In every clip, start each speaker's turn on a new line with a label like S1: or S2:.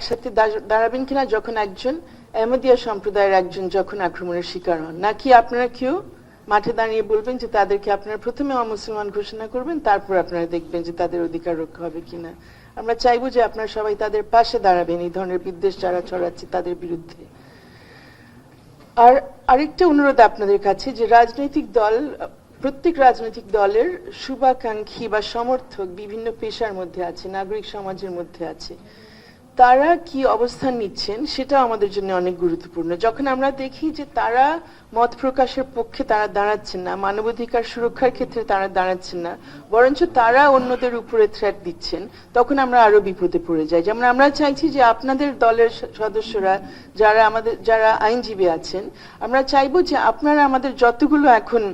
S1: একসাথে দাঁড়াবেন কিনা যখন একজন আহমদিয়া সম্প্রদায়ের একজন যখন আক্রমণের শিকার হন, নাকি আপনারা কেউ মাঠে দাঁড়িয়ে বলবেন যে তাদেরকে আপনারা প্রথমে অমুসলমান ঘোষণা করবেন, তারপর আপনারা দেখবেন যে তাদের অধিকার রক্ষা হবে কিনা। আমরা চাইবো যে আপনারা সবাই তাদের পাশে দাঁড়াবেন এই ধরনের বিদ্বেষ যারা ছড়াচ্ছে তাদের বিরুদ্ধে। আর আরেকটা অনুরোধ আপনাদের কাছে, যে রাজনৈতিক দল, প্রত্যেক রাজনৈতিক দলের শুভাকাঙ্ক্ষী বা সমর্থক বিভিন্ন পেশার মধ্যে আছে, নাগরিক সমাজের মধ্যে আছে, তারা কি অবস্থান নিচ্ছেন সেটা আমাদের জন্য অনেক গুরুত্বপূর্ণ। যখন আমরা দেখি যে তারা মত প্রকাশের পক্ষে তারা দাঁড়াচ্ছেন না, মানবাধিকার সুরক্ষার ক্ষেত্রে তারা দাঁড়াচ্ছেন না, বরঞ্চ তারা অন্যদের উপরে থ্রেট দিচ্ছেন, তখন আমরা আরো বিপদে পড়ে যাই। যেমন আমরা চাইছি যে আপনাদের দলের সদস্যরা যারা আইনজীবী আছেন, আমরা চাইবো যে আপনারা আমাদের যতগুলো এখন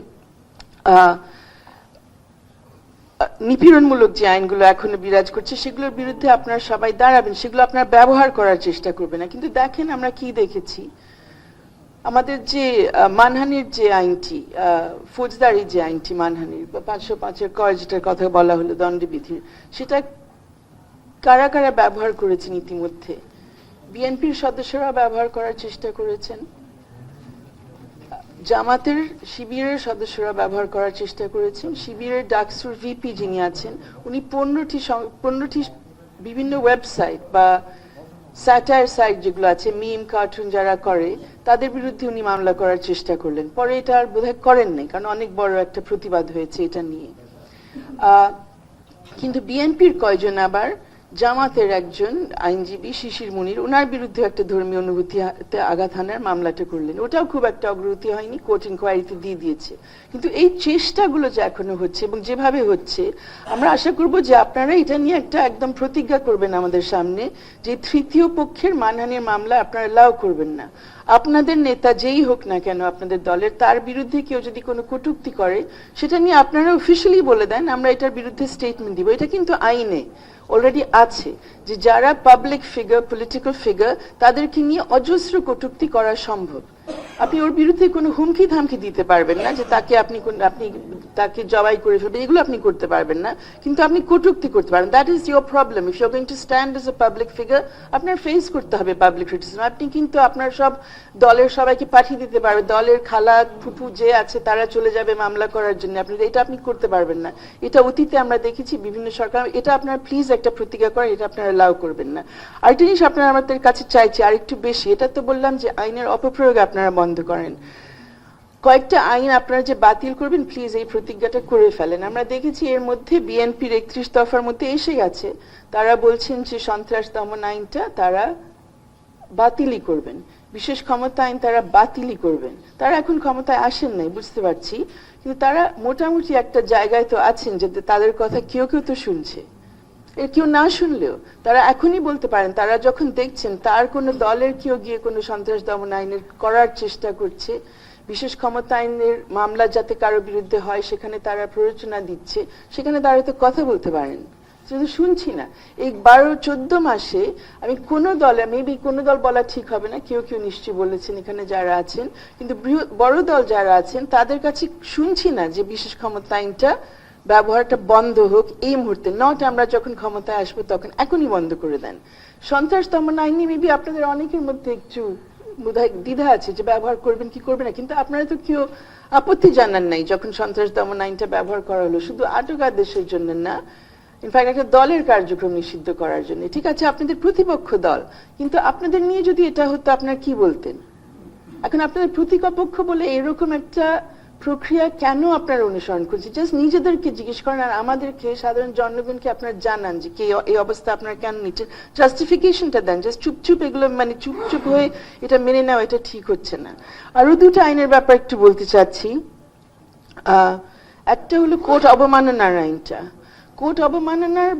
S1: নিপীড়নমূলক যে আইনগুলো এখনো বিরাজ করছে সেগুলোর বিরুদ্ধে আপনারা সবাই দাঁড়াবেন, সেগুলো আপনারা ব্যবহার করার চেষ্টা করবেন না। কিন্তু দেখেন আমরা কি দেখেছি, আমাদের যে মানহানির যে আইনটি, ফৌজদারি যে আইনটি মানহানির 505-এর ক যেটার কথা বলা হলো দণ্ডবিধির, সেটা কারা কারা ব্যবহার করেছেন ইতিমধ্যে? বিএনপির সদস্যরা ব্যবহার করার চেষ্টা করেছেন, জামাতের শিবিরের সদস্যরা ব্যবহার করার চেষ্টা করেছেন, শিবিরের ডাকসুর ভিপি যিনি আছেন উনি 15টি বিভিন্ন ওয়েবসাইট বা স্যাটায়ার সাইট যেগুলো আছে, মিম কার্টুন যারা করে, তাদের বিরুদ্ধে উনি মামলা করার চেষ্টা করলেন। পরে এটা আর বোধহয় করেন নাই, কারণ অনেক বড় একটা প্রতিবাদ হয়েছে এটা নিয়ে। কিন্তু বিএনপির কয়জন আবার জামাতের একজন আইনজীবী শিশির মুনির, ওনার বিরুদ্ধে একটা ধর্মীয় অনুভূতিতে আঘাত হানার মামলাটা করলেন, ওটাও খুব একটা অগ্রগতি হয়নি, কোর্ট ইনকোয়ারিতে দিয়ে দিয়েছে। কিন্তু এই চেষ্টাগুলো যে এখনো হচ্ছে এবং যেভাবে হচ্ছে, আমরা আশা করব যে আপনারা এটা নিয়ে একটা একদম প্রতিজ্ঞা করবেন আমাদের সামনে, যে তৃতীয় পক্ষের মানহানির মামলা আপনারা লাও করবেন না। আপনাদের নেতা যেই হোক না কেন আপনাদের দলের, তার বিরুদ্ধে কেউ যদি কোনো কটূক্তি করে, সেটা নিয়ে আপনারা অফিসিয়ালি বলে দেন আমরা এটার বিরুদ্ধে স্টেটমেন্ট দিব। এটা কিন্তু আইনে অলরেডি আছে যে যারা পাবলিক ফিগার, পলিটিক্যাল ফিগার, তাদেরকে নিয়ে অজস্র কটূক্তি করা সম্ভব। আপনি ওর বিরুদ্ধে কোনো হুমকি ধামকি দিতে পারবেন না যে আপনি তাকে জবাই করে ফেলবেন, এগুলো আপনি করতে পারবেন না, কিন্তু আপনি কটূক্তি করতে পারেন। That is your problem. If you are going to stand as a public figure, আপনার ফেস করতে হবে পাবলিক ক্রিটিসিজম। আপনি কিন্তু আপনার সব দলের সবাইকে পাঠিয়ে দিতে পারবেন, দলের খালা ফুপু যে আছে তারা চলে যাবে মামলা করার জন্য, এটা আপনি করতে পারবেন না। এটা অতীতে আমরা দেখেছি বিভিন্ন সরকার। এটা আপনার প্লিজ একটা প্রতিজ্ঞা করেন, এটা আপনারা লাউ করবেন না। আরেকটা জিনিস আপনারা আমাদের কাছে চাইছি আরেকটু বেশি, এটা তো বললাম যে আইনের অপপ্রয়োগ আপনারা বন্ধ করেন। কয়েকটা আইন আপনারা যে বাতিল করবেন, প্লিজ এই প্রতিজ্ঞাটা করে ফেলেন। আমরা দেখেছি এর মধ্যে বিএনপির 31 দফার মধ্যে এসে গেছে, তারা বলছেন যে সন্ত্রাস দমন আইনটা তারা বাতিলই করবেন, বিশেষ ক্ষমতা আইন তারা বাতিলই করবেন। তারা এখন ক্ষমতায় আসেন নাই বুঝতে পারছি, কিন্তু তারা মোটামুটি একটা জায়গায় তো আছেন যে তাদের কথা কেউ কেউ তো শুনছে। কেউ না শুনলেও তারা এখনই বলতে পারেন, তারা যখন দেখছেন তার কোনো দলের কেউ গিয়ে কোনো সন্ত্রাস দমন আইনের করার চেষ্টা করছে, বিশেষ ক্ষমতা আইনের মামলা যাতে কারো বিরুদ্ধে হয় সেখানে তারা প্ররোচনা দিচ্ছে, সেখানে তারা তো কথা বলতে পারেন, শুধু শুনছি না। এই 12-14 মাসে আমি কোনো দলে, মেবি কোনো দল বলা ঠিক হবে না, কেউ কেউ নিশ্চয়ই বলেছেন এখানে যারা আছেন, কিন্তু বড় দল যারা আছেন তাদের কাছে শুনছি না যে বিশেষ ক্ষমতা আইনটা ব্যবহারটা বন্ধ হোক এই মুহূর্তে, নট আমরা যখন ক্ষমতায় আসবো তখন, এখনই বন্ধ করে দেন। সন্ত্রাস দমন আইন নিয়ে মেবি আপনাদের অনেকের মধ্যে একটু বোধহয় দ্বিধা আছে যে ব্যবহার করবেন কি করবেন না, কিন্তু আপনারা তো কেউ আপত্তি জানান নাই যখন সন্ত্রাস দমন আইনটা ব্যবহার করা হলো, শুধু আটক আদেশের জন্য না, ইনফ্যাক্ট একটা দলের কার্যক্রম নিষিদ্ধ করার জন্য। ঠিক আছে, আপনাদের প্রতিপক্ষ দল, কিন্তু আপনাদের নিয়ে যদি এটা হতো আপনারা কি বলতেন? এখন আপনাদের প্রতিপক্ষ বলে এরকম একটা প্রক্রিয়া কেন আপনারা অনুসরণ করছেন? জাস্ট নিজেদেরকে জিজ্ঞেস করেন, আর আমাদেরকে সাধারণ জনগণকে আপনারা জানান যে এই অবস্থা আপনারা কেন নিচ্ছেন, জাস্টিফিকেশনটা দেন। জাস্ট চুপচুপ এগুলো মানে চুপচুপ হয়ে এটা মেনে নেওয়া, এটা ঠিক হচ্ছে না। আরো দুটো আইনের ব্যাপার একটু বলতে চাচ্ছি। একটা হলো কোর্ট অবমাননার আইনটা। কোর্ট অবমাননার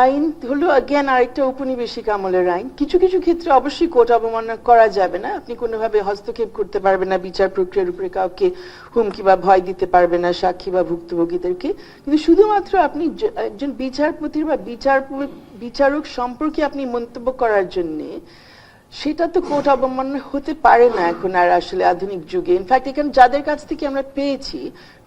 S1: আইন হলো অ্যাগেন আরেকটা উপনিবেশিক আমলের আইন। কিছু কিছু ক্ষেত্রে অবশ্যই কোর্ট অবমাননা করা যাবে না, আপনি কোনোভাবে হস্তক্ষেপ করতে পারবেন না বিচার প্রক্রিয়ার উপরে, কাউকে হুমকি বা ভয় দিতে পারবেন না সাক্ষী বা ভুক্তভোগীদেরকে, কিন্তু শুধুমাত্র আপনি একজন বিচারপতির বা বিচারক সম্পর্কে আপনি মন্তব্য করার জন্য সেটা তো কোর্ট অবমাননা হতে পারে না এখন আর আসলে আধুনিক যুগে। ইনফ্যাক্ট এখানে যাদের কাছ থেকে আমরা পেয়েছি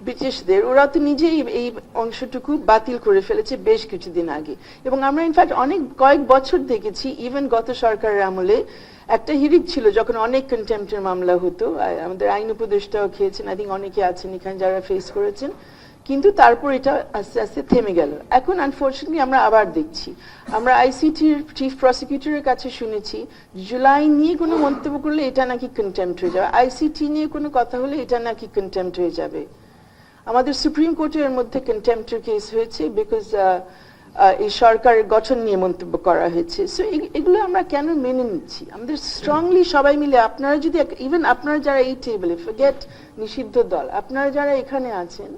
S1: ব্রিটিশদের, ওরা তো নিজেই এই অংশটুকু বাতিল করে ফেলেছে বেশ কিছুদিন আগে। এবং আমরা ইনফ্যাক্ট কয়েক বছর দেখেছি, ইভেন গত সরকারের আমলে একটা হিরিক ছিল যখন অনেক কন্টেম্পটের মামলা হতো, আমাদের আইন উপদেষ্টাও খেয়েছেন, আই থিঙ্ক অনেকে আছেন এখানে যারা ফেস করেছেন, কিন্তু তারপর এটা আস্তে আস্তে থেমে গেল। এখন আনফর্চুনেটলি আমরা আবার দেখছি, আমরা আইসিটির চিফ প্রসিকিউটরের কাছে শুনেছি জুলাই নিয়ে কোনো মন্তব্য করলে এটা নাকি কন্টেম্পট হয়ে যাবে, আইসিটি নিয়ে কোনো কথা হলে এটা নাকি কন্টেম্পট হয়ে যাবে। আমাদের সুপ্রিম কোর্টের মধ্যে কন্টেম্পটের কেস হয়েছে বিকজ এই সরকারের গঠন নিয়ে মন্তব্য করা হয়েছে। সো এগুলো আমরা কেন মেনে নিচ্ছি? আমাদের স্ট্রংলি সবাই মিলে, আপনারা যদি ইভেন আপনারা যারা এই টেবিলে, ফরগেট নিষিদ্ধ দল, আপনারা যারা এখানে আছেন,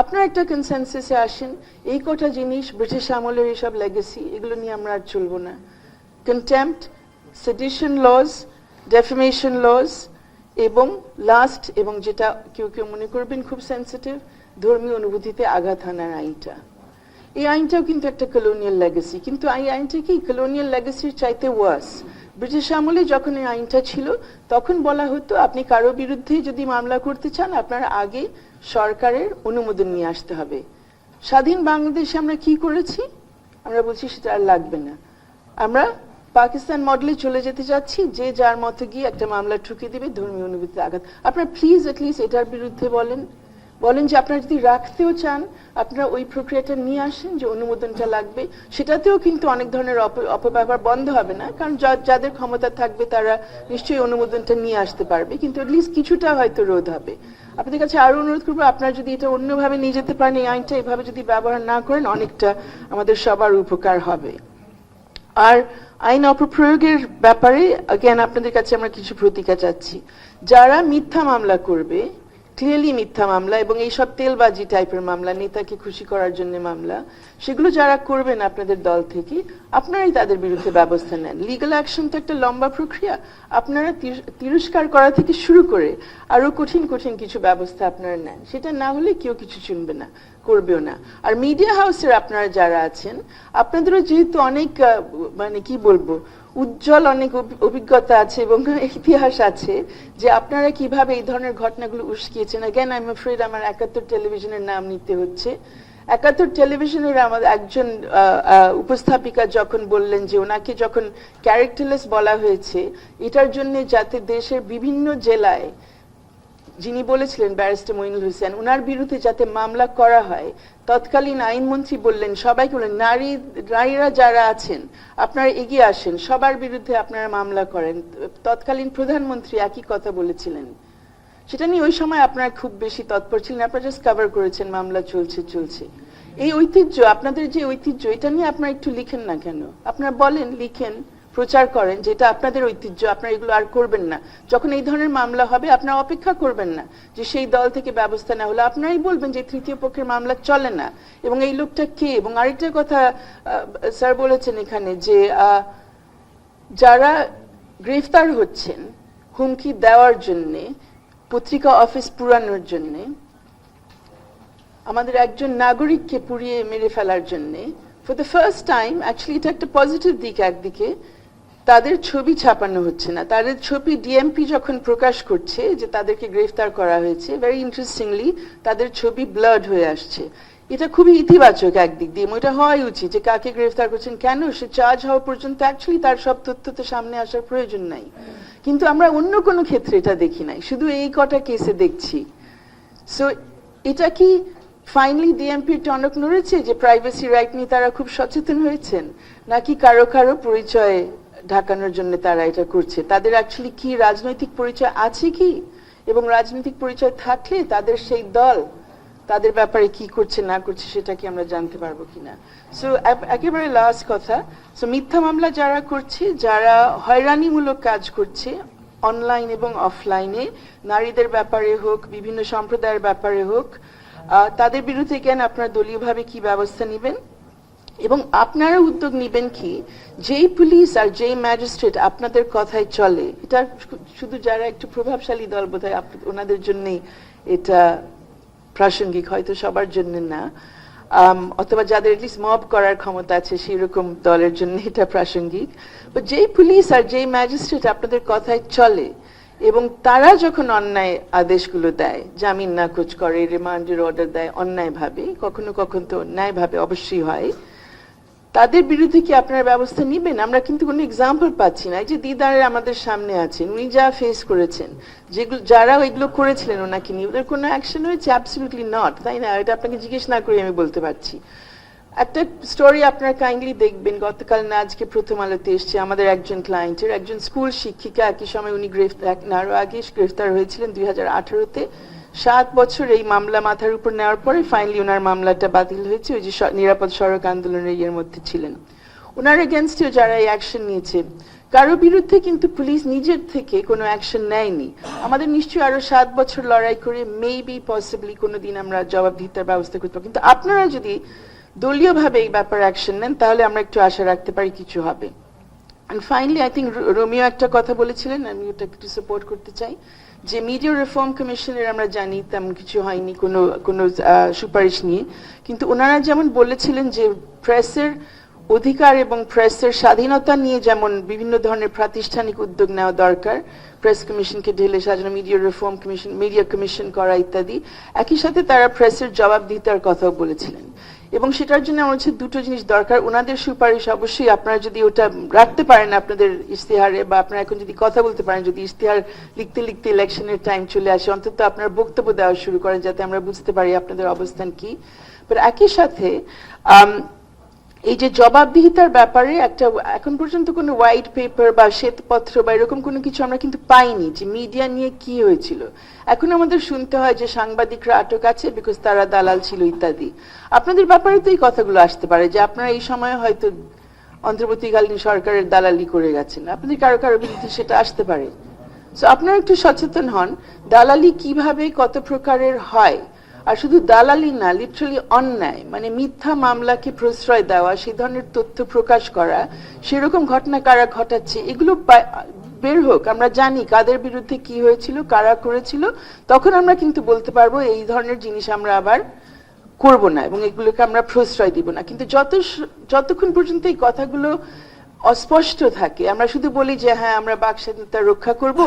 S1: আপনারা একটা কনসেনসাসে আসেন, এই কটা জিনিস ব্রিটিশ আমলের এইসব লেগেসি, এগুলো নিয়ে আমরা আর চলবো না। কন্টেম্পট, সেডিশন লজ, ডেফেমেশন লজ, এবং লাস্ট, এবং যেটা কেউ কেউ মনে করবেন খুব সেন্সিটিভ, ধর্মীয় অনুভূতিতে আঘাত হানার আইনটা। এই আইনটাও কিন্তু একটা কলোনিয়াল লেগেসি, কিন্তু এই আইনটা কি কলোনিয়াল লেগেসির চাইতে ওয়ার্স। ব্রিটিশ আমলে যখন এই আইনটা ছিল তখন বলা হতো আপনি কারো বিরুদ্ধে যদি মামলা করতে চান আপনার আগে সরকারের অনুমোদন নিয়ে আসতে হবে। স্বাধীন বাংলাদেশে আমরা কি করেছি? আমরা বলছি সেটা আর লাগবে না, আমরা পাকিস্তান মডেলে চলে যেতে যাচ্ছি, যে যার মতো গিয়ে একটা মামলা ঠুকে দিবে ধর্মীয় অনুভূতিতে আঘাত। আপনারা প্লিজ অ্যাটলিস্ট এটার বিরুদ্ধে বলেন যে আপনারা যদি রাখতেও চান আপনারা ওই প্রক্রিয়াটা নিয়ে আসেন যে অনুমোদনটা লাগবে। সেটাতেও কিন্তু অনেক ধরনের অপব্যবহার বন্ধ হবে না, কারণ যাদের ক্ষমতা থাকবে তারা নিশ্চয়ই অনুমোদনটা নিয়ে আসতে পারবে, কিন্তু অ্যাটলিস্ট কিছুটা হয়তো রোধ হবে। আপনাদের কাছে আরো অনুরোধ করবো, আপনারা যদি এটা অন্যভাবে নিয়ে যেতে পারেন, এই আইনটা এভাবে যদি ব্যবহার না করেন, অনেকটা আমাদের সবার উপকার হবে। আর আইন অপপ্রয়োগের ব্যাপারে again আপনাদের কাছে আমরা কিছু প্রতিজ্ঞা চাচ্ছি। যারা মিথ্যা মামলা করবে, ক্লিয়ারলি মিথ্যা মামলা এবং এইসব তেলবাজি টাইপের মামলা, নেতাকে খুশি করার জন্য মামলা, সেগুলো যারা করবেন আপনাদের দল থেকে, আপনারাই তাদের বিরুদ্ধে ব্যবস্থা নেন। লিগ্যাল অ্যাকশন তো একটা লম্বা প্রক্রিয়া, আপনারা তিরস্কার করা থেকে শুরু করে আরো কঠিন কঠিন কিছু ব্যবস্থা আপনারা নেন। সেটা না হলে কেউ কিছু শুনবে না, করবেও না। আর মিডিয়া হাউসের আপনারা যারা আছেন, আপনাদেরও যেহেতু অনেক মানে কি বলবো উজ্জ্বল অনেক অভিজ্ঞতা আছে এবং ইতিহাস আছে যে আপনারা কিভাবে এই ধরনের ঘটনাগুলো উস্কিয়েছেন। अगेन আই এম অ্যাফ্রেড আমার ৭১ টেলিভিশনের নাম নিতে হচ্ছে। ৭১ টেলিভিশনের আমাদের একজন উপস্থাপিকা যখন বললেন যে ওনাকে যখন ক্যারেক্টারলেস বলা হয়েছে, এটার জন্য যাতে দেশের বিভিন্ন জেলায়, যিনি বলেছিলেন ব্যারিস্টার মইনুল হোসেন, ওনার বিরুদ্ধে যাতে মামলা করা হয়, তৎকালীন আইনমন্ত্রী বললেন সবাইকে, বললেন নারীরা যারা আছেন আপনারা এগিয়ে আসেন, সবার বিরুদ্ধে আপনারা মামলা করেন। তৎকালীন প্রধানমন্ত্রী একই কথা বলেছিলেন। সেটা নিয়ে ওই সময় আপনারা খুব বেশি তৎপর ছিলেন, আপনারা জাস্ট কভার করেছেন মামলা চলছে। এই ঐতিহ্য, আপনাদের যে ঐতিহ্য, এটা নিয়ে আপনারা একটু লিখেন না কেন? আপনারা বলেন, লিখেন, প্রচার করেন যেটা আপনাদের ঐতিহ্য, আপনারা এগুলো আর করবেন না। যখন এই ধরনের মামলা হবে আপনারা অপেক্ষা করবেন না যে সেই দল থেকে ব্যবস্থা না হলে, আপনারাই বলবেন যে তৃতীয় পক্ষের মামলা চলে না এবং এই লোকটা কে। এবং আরেকটা কথা স্যার বলেছেন এখানে যে যারা গ্রেফতার হচ্ছেন হুমকি দেওয়ার জন্যে, পত্রিকা অফিস পুরানোর জন্যে, আমাদের একজন নাগরিককে পুড়িয়ে মেরে ফেলার জন্যে, for the first time, actually এটা একটা পজিটিভ দিক, একদিকে তাদের ছবি ছাপানো হচ্ছে না। তাদের ছবি ডিএমপি যখন প্রকাশ করছে যে তাদেরকে গ্রেফতার করা হয়েছে, ভেরি ইন্টারেস্টিংলি তাদের ছবি ব্লার্ড হয়ে আসছে। এটা খুবই ইতিবাচক একদিক দিয়ে, এটা হওয়াই উচিত যে কাকে গ্রেফতার করছেন, কেন, সে চার্জ হওয়া পর্যন্ত অ্যাকচুয়ালি তার সব তথ্য তো সামনে আসার প্রয়োজন নাই। কিন্তু আমরা অন্য কোনো ক্ষেত্রে এটা দেখি নাই, শুধু এই কটা কেসে দেখছি। সো এটা কি ফাইনালি ডিএমপির টনক নড়েছে যে প্রাইভেসি রাইট নিয়ে তারা খুব সচেতন হয়েছেন, নাকি কারো পরিচয় ঢাকানোর জন্য তারা এটা করছে? তাদের অ্যাকচুয়ালি কি রাজনৈতিক পরিচয় আছে কি, এবং রাজনৈতিক পরিচয় থাকলে তাদের সেই দল তাদের ব্যাপারে কি করছে না করছে সেটা কি আমরা জানতে পারবো কিনা? সো একেবারে লাস্ট কথা, সো মিথ্যা মামলা যারা করছে, যারা হয়রানিমূলক কাজ করছে অনলাইন এবং অফলাইনে, নারীদের ব্যাপারে হোক, বিভিন্ন সম্প্রদায়ের ব্যাপারে হোক, তাদের বিরুদ্ধে কেন আপনারা দলীয়ভাবে কি ব্যবস্থা নেবেন, এবং আপনারা উদ্যোগ নেবেন কি যেই পুলিশ আর যেই ম্যাজিস্ট্রেট আপনাদের কথায় চলে, এটা শুধু যারা একটু প্রভাবশালী দল বোধহয় ওনাদের জন্যই এটা প্রাসঙ্গিক, হয়তো সবার জন্য না, অথবা যাদের এটলিস্ট মব করার ক্ষমতা আছে সেরকম দলের জন্য এটা প্রাসঙ্গিক। যেই পুলিশ আর যেই ম্যাজিস্ট্রেট আপনাদের কথায় চলে এবং তারা যখন অন্যায় আদেশগুলো দেয়, জামিন নাকচ করে, রিমান্ডের অর্ডার দেয় অন্যায়ভাবে, কখনো কখনো তো অন্যায়ভাবে অবশ্যই হয়, তাদের বিরুদ্ধে কি আপনারা ব্যবস্থা নিবেন? আমরা কিন্তু কোনো এক্সাম্পল পাচ্ছি না। এই যে দিদার আমাদের সামনে আছেন, উনি যা ফেস করেছেন, যেগুলো যারা এগুলো করেছিলেন ওনাকে নিয়ে, ওদের কোনো অ্যাকশন হয়েছে? অ্যাবসলিউটলি নট, তাই না? এটা আপনাকে জিজ্ঞেস না করে আমি বলতে পারছি। একটা স্টোরি আপনারা কাইন্ডলি দেখবেন, গতকাল না আজকে প্রথম আলোতে এসছে, আমাদের একজন ক্লায়েন্টের একজন স্কুল শিক্ষিকা, একই সময় উনি আরো আগে গ্রেফতার হয়েছিলেন 2018-তে। 7 বছর এই মামলা মাথার উপর নেওয়ার পরে ফাইনালি ওনার মামলাটা বাতিল হয়েছে, ওই যে নিরাপদ সড়ক আন্দোলনের ইয়ের মধ্যে ছিলেন। ওনার এগেনস্টেও যারা এই অ্যাকশন নিয়েছে, কারো বিরুদ্ধে কিন্তু পুলিশ নিজের থেকে কোনো অ্যাকশন নেয়নি। আমাদের নিশ্চয়ই আরো 7 বছর লড়াই করে মেবি পসিবলি কোনোদিন আমরা জবাবদিহিতার ব্যবস্থা করতে পারবো, কিন্তু আপনারা যদি দলীয়ভাবে এই ব্যাপারে অ্যাকশন নেন তাহলে আমরা একটু আশা রাখতে পারি কিছু হবে। And finally I think Romeo একটা কথা বলেছিলেন, আমি ওটা একটু সাপোর্ট করতে চাই, যে মিডিয়া রিফর্ম কমিশনের আমরা জানি তেমন কিছু হয়নি কোনো সুপারিশ নিয়ে, কিন্তু ওনারা যেমন বলেছিলেন যে প্রেসের অধিকার এবং প্রেসের স্বাধীনতা নিয়ে যেমন বিভিন্ন ধরনের প্রাতিষ্ঠানিক উদ্যোগ নেওয়া দরকার, প্রেস কমিশনকে ঢেলে সাজানো, media reform commission, media commission করা ইত্যাদি, একই সাথে তারা প্রেসের জবাবদিহিতার কথাও বলেছিলেন। এবং সেটার জন্য আমার হচ্ছে দুটো জিনিস দরকার। ওনাদের সুপারিশ অবশ্যই আপনারা যদি ওটা রাখতে পারেন আপনাদের ইশতেহারে, বা আপনারা এখন যদি কথা বলতে পারেন, যদি ইশতেহার লিখতে লিখতে ইলেকশনের টাইম চলে আসে, অন্তত আপনার বক্তব্য দেওয়া শুরু করেন যাতে আমরা বুঝতে পারি আপনাদের অবস্থান কি। বাট একই সাথে এই যে জবাবদিহিতার ব্যাপারে একটা এখন পর্যন্ত কোনো হোয়াইট পেপার বা শ্বেতপত্র বা এরকম কোনো কিছু আমরা কিন্তু পাইনি যে মিডিয়া নিয়ে কি হয়েছিল। এখন আমাদের শুনতে হয় যে সাংবাদিকরা আটক আছে বিকজ তারা দালাল ছিল ইত্যাদি। আপনাদের ব্যাপারে তো এই কথাগুলো আসতে পারে যে আপনারা এই সময় হয়তো অন্তর্বর্তীকালীন সরকারের দালালি করে গেছেন, আপনাদের কারো কারো বিরুদ্ধে সেটা আসতে পারে। সো আপনারা একটু সচেতন হন, দালালি কিভাবে কত প্রকারের হয়। আর শুধু দালালি না, লিটারালি অন্যায়, মানে মিথ্যা মামলাকে প্রশ্রয় দেওয়া, সেই ধরনের তথ্য প্রকাশ করা, সেরকম ঘটনা কারা ঘটাচ্ছে, এগুলো বের হোক, আমরা জানি কাদের বিরুদ্ধে কি হয়েছিল, কারা করেছিল, তখন আমরা কিন্তু বলতে পারবো এই ধরনের জিনিস আমরা আবার করব না এবং এগুলোকে আমরা প্রশ্রয় দিব না। কিন্তু যতক্ষণ পর্যন্ত এই কথাগুলো অস্পষ্ট থাকে, আমরা শুধু বলি যে হ্যাঁ আমরা বাক স্বাধীনতা রক্ষা করব,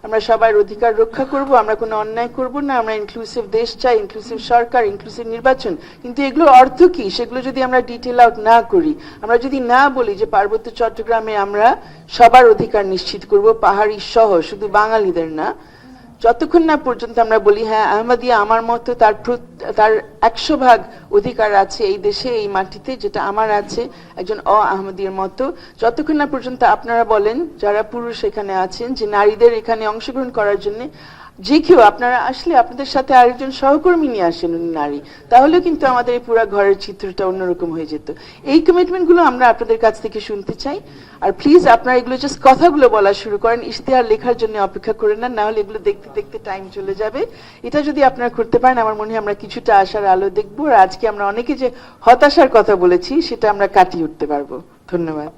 S1: আমরা সবার অধিকার রক্ষা করব, আমরা কোনো অন্যায় করব না, আমরা ইনক্লুসিভ দেশ চাই, ইনক্লুসিভ সরকার, ইনক্লুসিভ নির্বাচন, কিন্তু এগুলোর অর্থ কি সেগুলো যদি আমরা ডিটেল আউট না করি, আমরা যদি না বলি যে পার্বত্য চট্টগ্রামে আমরা সবার অধিকার নিশ্চিত করব, পাহাড়ি সহ, শুধু বাঙালিদের না, যতক্ষণ না পর্যন্ত আমরা বলি হ্যাঁ আহমদিয়া আমার মতো তার 100% অধিকার আছে এই দেশে, এই মাটিতে, যেটা আমার আছে একজন আহমদিয়ার মতো, যতক্ষণ না পর্যন্ত আপনারা বলেন যারা পুরুষ এখানে আছেন যে নারীদের এখানে অংশগ্রহণ করার জন্য যে কেউ আপনারা আসলে আপনাদের সাথে আরেকজন সহকর্মী নিয়ে আসেন উনি নারী, তাহলে কিন্তু আমাদের এই পুরো ঘরের চিত্রটা অন্যরকম হয়ে যেত। এই কমিটমেন্ট গুলো আমরা আপনাদের কাছ থেকে শুনতে চাই। আর প্লিজ আপনারা এগুলো জাস্ট কথাগুলো বলা শুরু করেন, ইশতেহার লেখার জন্য অপেক্ষা করেন না, নাহলে এগুলো দেখতে দেখতে টাইম চলে যাবে। এটা যদি আপনারা করতে পারেন আমার মনে হয় আমরা কিছুটা আশার আলো দেখবো, আর আজকে আমরা অনেকে যে হতাশার কথা বলেছি সেটা আমরা কাটিয়ে উঠতে পারবো। ধন্যবাদ।